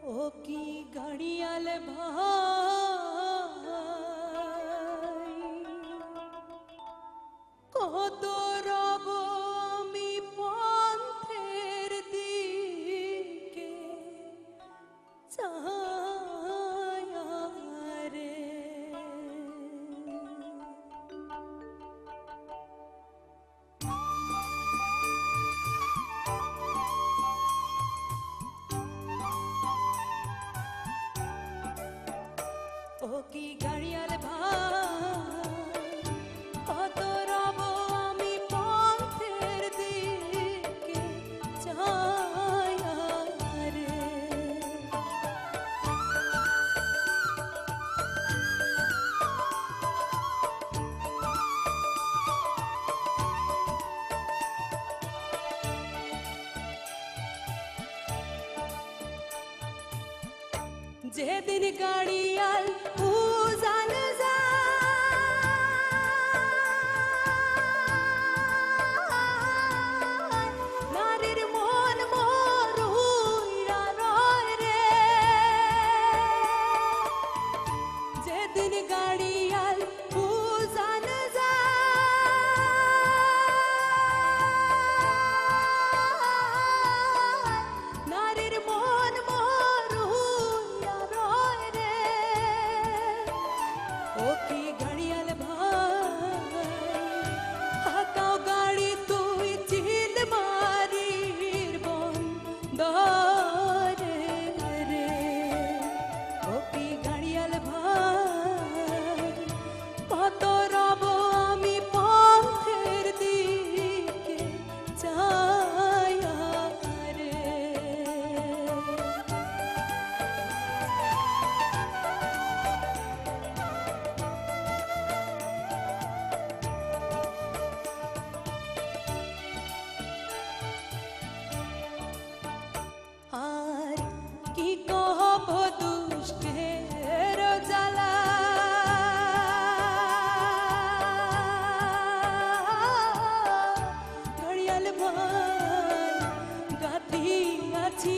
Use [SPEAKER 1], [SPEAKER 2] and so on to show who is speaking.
[SPEAKER 1] ও কি গাড়িয়াল ভাই কত রব আমি পন্থের দিকে চায়ারে ও কি গাড়িয়াল ভাই কত রব আমি পন্থের দিকে চায়ারে যেদিন গাড়িয়াল উজান যায় নারীর মন মরুইরা রয় রে যেদিন গাড়িয়াল উজান যায় নারীর মন ও কি গাড়িয়াল ভাই হাকাও গাড়ি তুই চিল মারির বন্দরে রে ও কি গাড়িয়াল ভাই কত রব আমি পথের দিকে চায়া রে আর কি কহব দুষ্টের জ্বালা গাড়িয়াল ভাই গাথি আছি